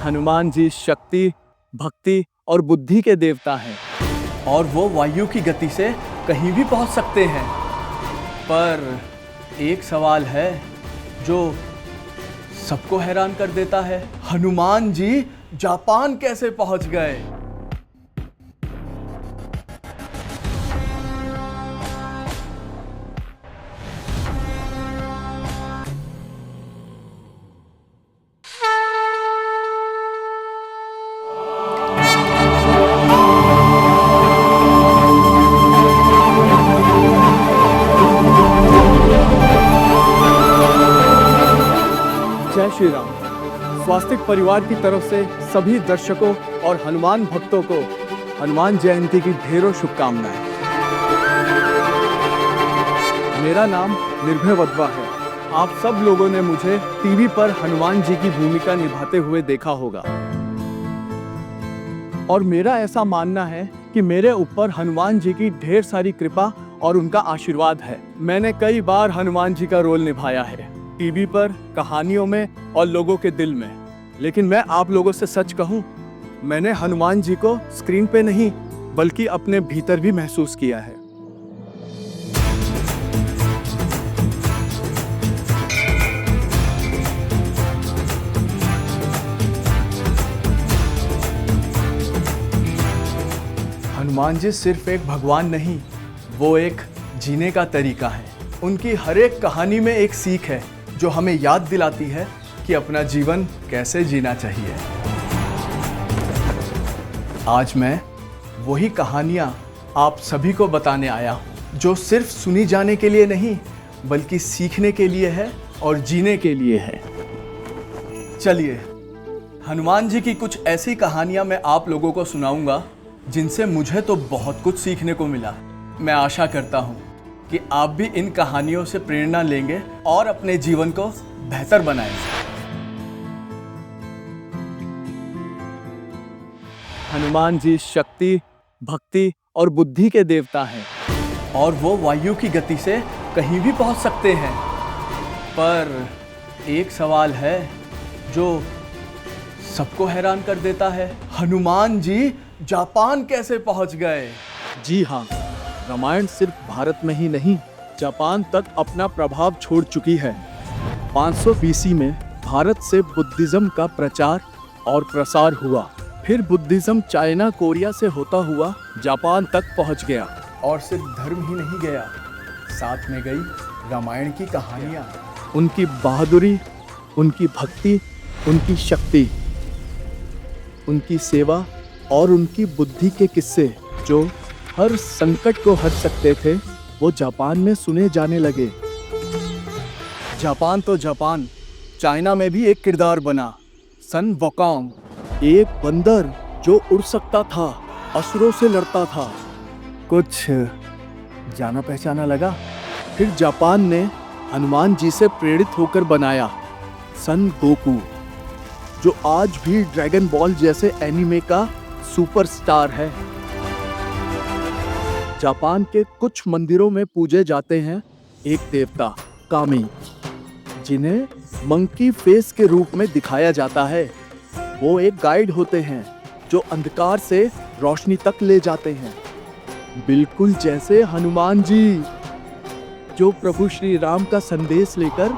हनुमान जी शक्ति, भक्ति और बुद्धि के देवता हैं और वो वायु की गति से कहीं भी पहुंच सकते हैं। पर एक सवाल है जो सबको हैरान कर देता है। हनुमान जी जापान कैसे पहुंच गए? जय श्री राम। स्वास्तिक परिवार की तरफ से सभी दर्शकों और हनुमान भक्तों को हनुमान जयंती की ढेरों शुभकामनाएं। मेरा नाम निर्भय वधवा है। आप सब लोगों ने मुझे टीवी पर हनुमान जी की भूमिका निभाते हुए देखा होगा और मेरा ऐसा मानना है कि मेरे ऊपर हनुमान जी की ढेर सारी कृपा और उनका आशीर्वाद है। मैंने कई बार हनुमान जी का रोल निभाया है, टीवी पर, कहानियों में और लोगों के दिल में। लेकिन मैं आप लोगों से सच कहूं, मैंने हनुमान जी को स्क्रीन पे नहीं बल्कि अपने भीतर भी महसूस किया है। हनुमान जी सिर्फ एक भगवान नहीं, वो एक जीने का तरीका है। उनकी हर एक कहानी में एक सीख है जो हमें याद दिलाती है कि अपना जीवन कैसे जीना चाहिए। आज मैं वही कहानियाँ आप सभी को बताने आया हूँ जो सिर्फ सुनी जाने के लिए नहीं बल्कि सीखने के लिए है और जीने के लिए है। चलिए, हनुमान जी की कुछ ऐसी कहानियाँ मैं आप लोगों को सुनाऊंगा जिनसे मुझे तो बहुत कुछ सीखने को मिला। मैं आशा करता हूँ कि आप भी इन कहानियों से प्रेरणा लेंगे और अपने जीवन को बेहतर बनाएंगे। हनुमान जी शक्ति, भक्ति और बुद्धि के देवता हैं और वो वायु की गति से कहीं भी पहुंच सकते हैं। पर एक सवाल है जो सबको हैरान कर देता है। हनुमान जी जापान कैसे पहुंच गए? जी हाँ, रामायण सिर्फ भारत में ही नहीं, जापान तक अपना प्रभाव छोड़ चुकी है। 500 BC में भारत से बुद्धिज्म का प्रचार और प्रसार हुआ। फिर बुद्धिज्म चाइना, कोरिया से होता हुआ जापान तक पहुंच गया। और सिर्फ धर्म ही नहीं गया, साथ में गई रामायण की कहानियाँ, उनकी बहादुरी, उनकी भक्ति, उनकी शक्ति, उनकी सेवा और उनकी बुद्धि के किस्से जो हर संकट को हर सकते थे, वो जापान में सुने जाने लगे। जापान तो जापान, चाइना में भी एक किरदार बना, सन वोकोंग, एक बंदर जो उड़ सकता था, असुरों से लड़ता था। कुछ जाना पहचाना लगा। फिर जापान ने हनुमान जी से प्रेरित होकर बनाया सन गोकू, जो आज भी ड्रैगन बॉल जैसे एनिमे का सुपरस्टार है। जापान के कुछ मंदिरों में पूजे जाते हैं एक देवता कामी, जिन्हें मंकी फेस के रूप में दिखाया जाता है। वो एक गाइड होते हैं जो अंधकार से रोशनी तक ले जाते हैं, बिल्कुल जैसे हनुमान जी जो प्रभु श्री राम का संदेश लेकर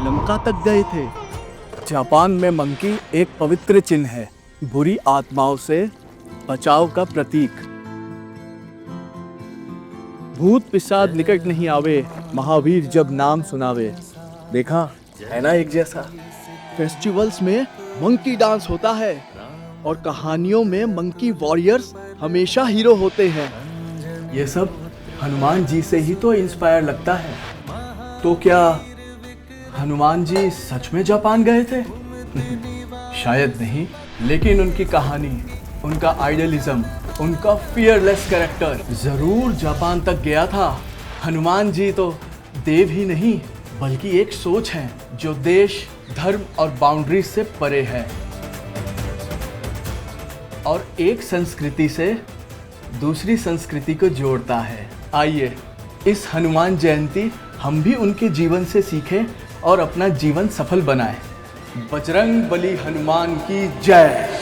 लंका तक गए थे। जापान में मंकी एक पवित्र चिन्ह है, बुरी आत्माओं से बचाव का प्रतीक। भूत पिशाच निकट नहीं आवे, महावीर जब नाम सुनावे। देखा है ना एक जैसा। फेस्टिवल्स में मंकी डांस होता है और कहानियों में मंकी वॉरियर्स हमेशा हीरो होते हैं। ये सब हनुमान जी से ही तो इंस्पायर लगता है। तो क्या हनुमान जी सच में जापान गए थे? शायद नहीं, लेकिन उनकी कहानी, उनका आइडियलिज्म, उनका फियरलेस कैरेक्टर जरूर जापान तक गया था। हनुमान जी तो देव ही नहीं बल्कि एक सोच है जो देश, धर्म और बाउंड्रीज से परे है और एक संस्कृति से दूसरी संस्कृति को जोड़ता है। आइए इस हनुमान जयंती हम भी उनके जीवन से सीखें और अपना जीवन सफल बनाएं। बजरंग बली हनुमान की जय।